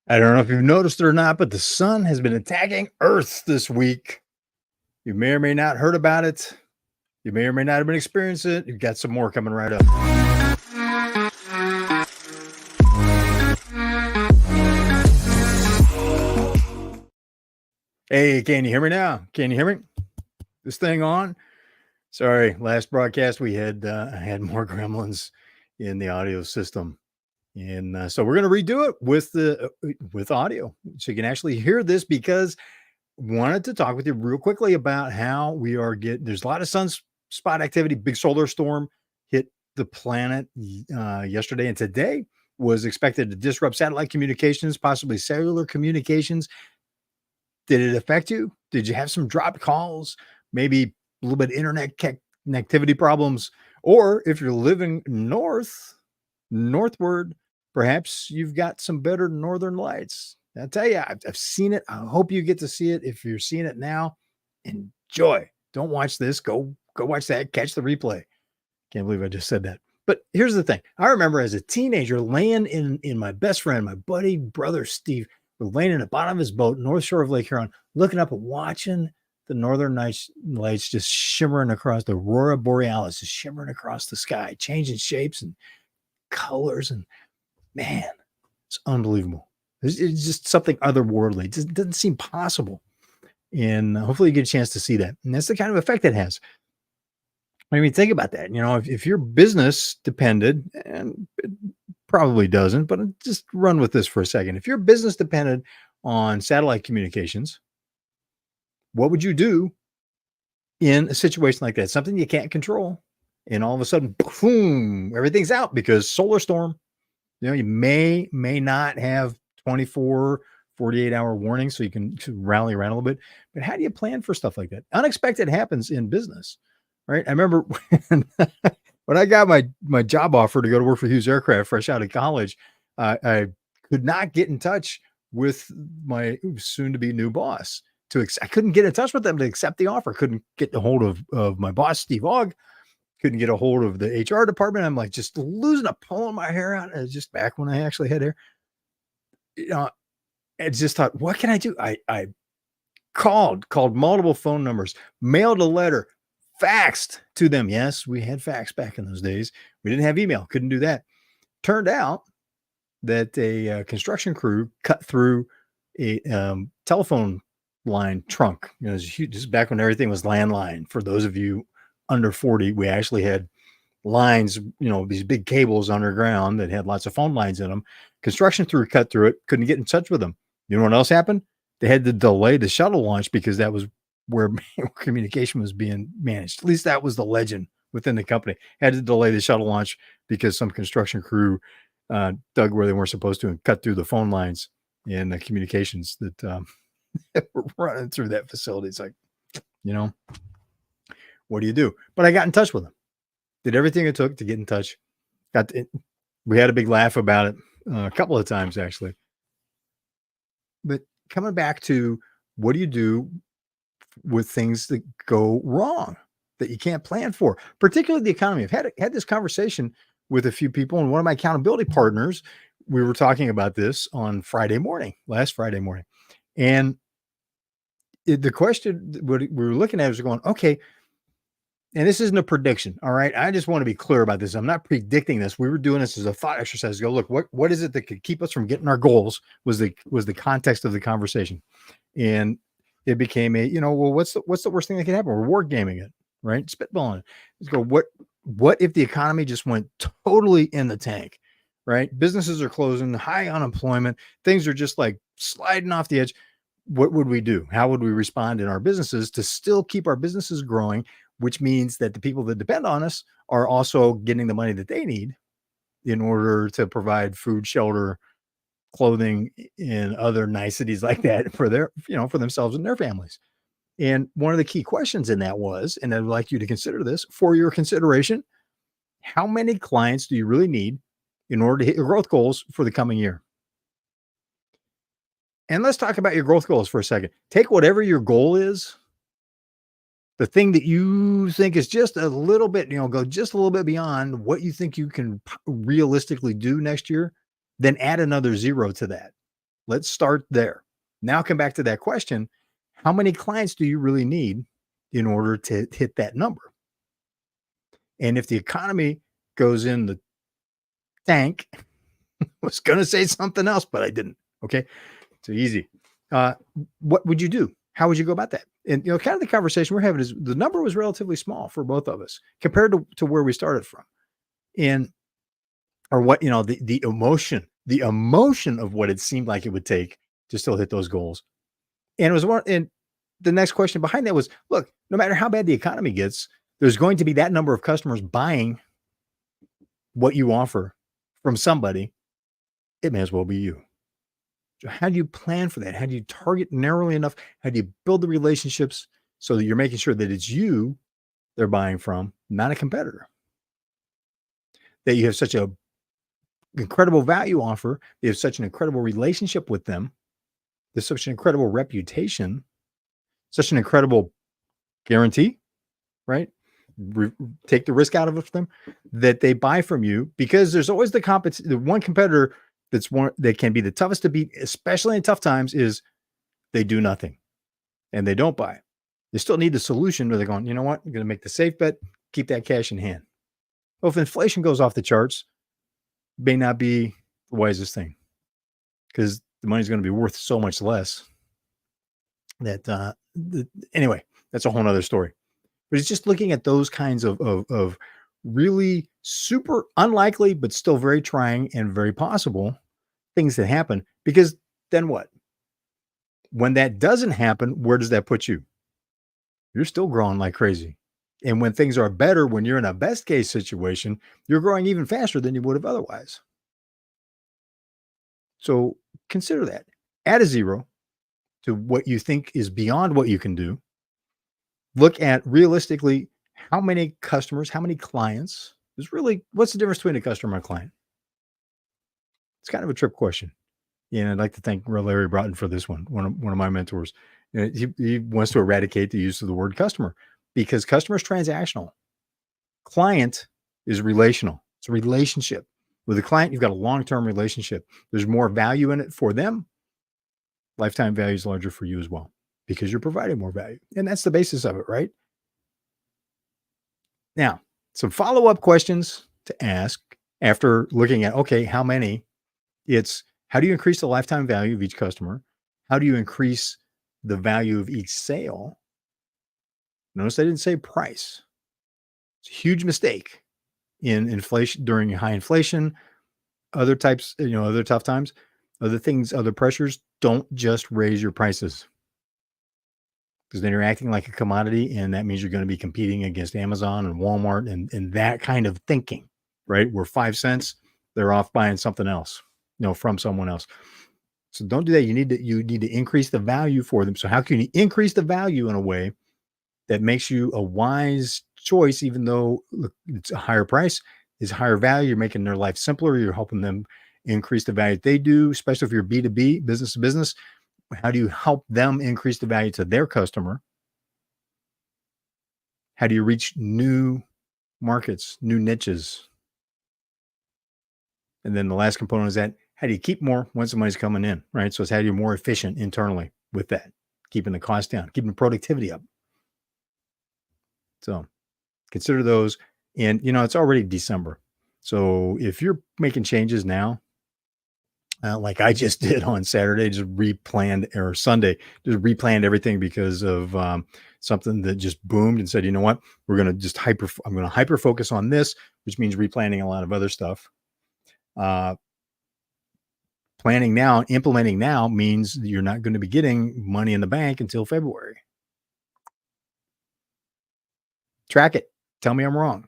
I don't know if you've noticed it or not, but the sun has been attacking Earth this week. You may or may not heard about it. You may or may not have been experiencing it. You've got some more coming right up. Hey, can you hear me now? Can you hear me? This thing on? Sorry, last broadcast we had more gremlins in the audio system, and so we're going to redo it with audio, so you can actually hear this because wanted to talk with you real quickly about how we are getting there's a lot of sunspot activity. Big solar storm hit the planet yesterday and today was expected to disrupt satellite communications, possibly cellular communications. Did it affect you? Did you have some dropped calls? Maybe a little bit of internet connectivity problems? Or if you're living northward, perhaps you've got some better northern lights. I tell you, I've seen it. I hope you get to see it. If you're seeing it now, enjoy. Don't watch this. Go watch that. Catch the replay. Can't believe I just said that. But here's the thing. I remember as a teenager laying in my best friend, my buddy, brother Steve, we're laying in the bottom of his boat, north shore of Lake Huron, looking up and watching the northern lights just shimmering across the aurora borealis, just shimmering across the sky, changing shapes and colors. And man, it's unbelievable. It's just something otherworldly. It just doesn't seem possible. And hopefully you get a chance to see that. And that's the kind of effect it has. I mean, think about that. You know, if you're business dependent, and it probably doesn't, but just run with this for a second. If you're business dependent on satellite communications, what would you do in a situation like that? Something you can't control. And all of a sudden, boom, everything's out because solar storm. You know, you may not have 24, 48-hour warning so you can rally around a little bit. But how do you plan for stuff like that? Unexpected happens in business, right? I remember when I got my job offer to go to work for Hughes Aircraft fresh out of college, I could not get in touch with my soon-to-be new boss. I couldn't get in touch with them to accept the offer. Couldn't get a hold of my boss, Steve Ogg. Couldn't get a hold of the HR department. I'm like just losing pulling my hair out. It was just back when I actually had hair. You know, I just thought, what can I do? I called multiple phone numbers, mailed a letter, faxed to them. Yes, we had fax back in those days. We didn't have email. Couldn't do that. Turned out that a construction crew cut through a telephone line trunk. You know, it was huge. This is back when everything was landline. For those of you under 40, we actually had lines, you know, these big cables underground that had lots of phone lines in them. Construction crew cut through it, couldn't get in touch with them. You know what else happened? They had to delay the shuttle launch because that was where communication was being managed. At least that was the legend within the company. Had to delay the shuttle launch because some construction crew dug where they weren't supposed to and cut through the phone lines and the communications that were running through that facility. It's like, you know, what do you do? But I got in touch with them. Did everything it took to get in touch. We had a big laugh about it a couple of times, actually. But coming back to what do you do with things that go wrong that you can't plan for, particularly the economy? I've had this conversation with a few people, and one of my accountability partners, we were talking about this on last Friday morning. And the question what we were looking at was going, okay, and this isn't a prediction. All right. I just want to be clear about this. I'm not predicting this. We were doing this as a thought exercise. Go look, what is it that could keep us from getting our goals was the context of the conversation. And it became well, what's the worst thing that could happen? We're war gaming it, right? Spitballing it. Let's go, what if the economy just went totally in the tank, right? Businesses are closing, high unemployment, things are just like sliding off the edge. What would we do? How would we respond in our businesses to still keep our businesses growing, which means that the people that depend on us are also getting the money that they need in order to provide food, shelter, clothing, and other niceties like that for for themselves and their families. And one of the key questions in that was, and I'd like you to consider this for your consideration, how many clients do you really need in order to hit your growth goals for the coming year? And let's talk about your growth goals for a second. Take whatever your goal is, the thing that you think is just a little bit, go just a little bit beyond what you think you can realistically do next year, then add another zero to that. Let's start there. Now come back to that question. How many clients do you really need in order to hit that number? And if the economy goes in the tank, I was going to say something else, but I didn't. Okay. Too easy. Uh, what would you do? How would you go about that? And, kind of the conversation we're having is the number was relatively small for both of us compared to where we started from. And, or what, the emotion of what it seemed like it would take to still hit those goals. And it was one, and the next question behind that was, look, no matter how bad the economy gets, there's going to be that number of customers buying what you offer from somebody. It may as well be you. So how do you plan for that? How do you target narrowly enough? How do you build the relationships so that you're making sure that it's you they're buying from, not a competitor? That you have such a incredible value offer, you have such an incredible relationship with them, there's such an incredible reputation, such an incredible guarantee, right? Take the risk out of it for them that they buy from you, because there's always the one competitor that's one that can be the toughest to beat, especially in tough times, is they do nothing and they don't buy. They still need the solution where they're going, you know what? I'm going to make the safe bet, keep that cash in hand. Well, if inflation goes off the charts, may not be the wisest thing, because the money's going to be worth so much less that, anyway, that's a whole nother story. But it's just looking at those kinds of really super unlikely, but still very trying and very possible things that happen. Because then what? When that doesn't happen, where does that put you? You're still growing like crazy. And when things are better, when you're in a best case situation, you're growing even faster than you would have otherwise. So consider that. Add a zero to what you think is beyond what you can do. Look at realistically how many customers, how many clients. Is really, what's the difference between a customer and a client? It's kind of a trip question. And I'd like to thank Larry Broughton for this one of my mentors. He wants to eradicate the use of the word customer, because customer is transactional. Client is relational. It's a relationship. With a client, you've got a long-term relationship. There's more value in it for them. Lifetime value is larger for you as well, because you're providing more value. And that's the basis of it, right? Now, some follow-up questions to ask after looking at, okay, how many? It's, how do you increase the lifetime value of each customer? How do you increase the value of each sale? Notice I didn't say price. It's a huge mistake in inflation, during high inflation, other types, other tough times, other things, other pressures. Don't just raise your prices, because then you're acting like a commodity, and that means you're going to be competing against Amazon and Walmart and that kind of thinking, right? Where 5 cents, they're off buying something else, from someone else. So don't do that. You need to increase the value for them. So how can you increase the value in a way that makes you a wise choice, even though it's a higher price, is higher value? You're making their life simpler. You're helping them increase the value that they do, especially if you're B2B, business to business. How do you help them increase the value to their customer? How do you reach new markets, new niches? And then the last component is that, how do you keep more once the money's coming in, right? So it's how do you more efficient internally with that, keeping the cost down, keeping the productivity up. So consider those. And, it's already December. So if you're making changes now, like I just did on Saturday, just replanned, or Sunday, just replanned everything because of something that just boomed, and said, you know what, we're going to just I'm going to hyper focus on this, which means replanning a lot of other stuff. Planning now, implementing now means you're not going to be getting money in the bank until February. Track it. Tell me I'm wrong.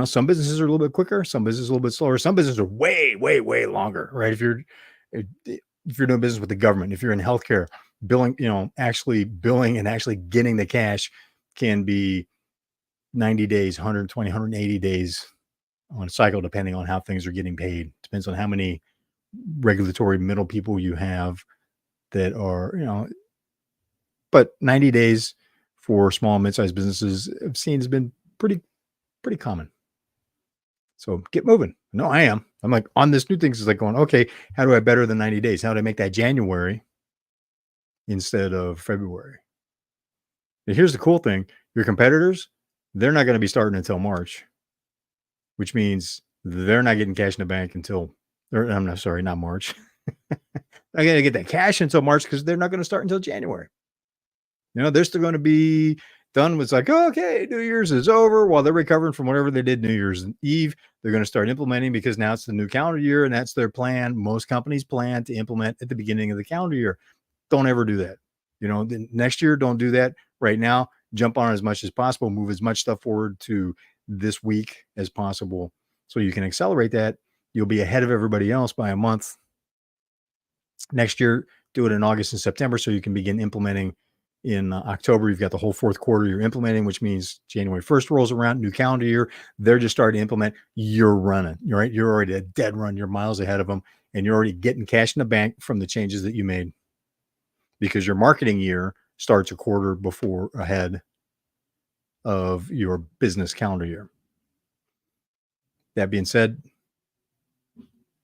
Some businesses are a little bit quicker, some businesses a little bit slower, some businesses are way, way, way longer, right? If you're doing business with the government, if you're in healthcare, billing, actually billing and actually getting the cash can be 90 days, 120, 180 days on a cycle, depending on how things are getting paid. Depends on how many regulatory middle people you have that are, but 90 days for small and mid-sized businesses I've seen has been pretty common. So get moving. No, I am. I'm like on this new thing. It's like going, okay, how do I better than 90 days? How do I make that January instead of February? And here's the cool thing. Your competitors, they're not going to be starting until March, which means they're not getting cash in the bank until, or I'm not sorry, not March. I got to get that cash until March because they're not going to start until January. They're still going to be done with like, oh, okay, New Year's is over while they're recovering from whatever they did New Year's Eve. They're going to start implementing because now it's the new calendar year and that's their plan. Most companies plan to implement at the beginning of the calendar year. Don't ever do that. The next year, don't do that. Right now, jump on as much as possible, move as much stuff forward to this week as possible so you can accelerate that. You'll be ahead of everybody else by a month. Next year, do it in August and September so you can begin implementing in October. You've got the whole fourth quarter you're implementing, which means January 1st rolls around, new calendar year. They're just starting to implement. You're running, right? You're already a dead run. You're miles ahead of them, and you're already getting cash in the bank from the changes that you made because your marketing year starts a quarter before ahead of your business calendar year. That being said,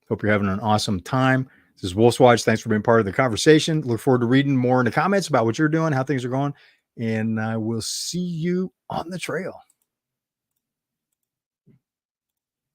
hope you're having an awesome time. This is Wolf's Watch. Thanks for being part of the conversation. Look forward to reading more in the comments about what you're doing, how things are going, and I will see you on the trail.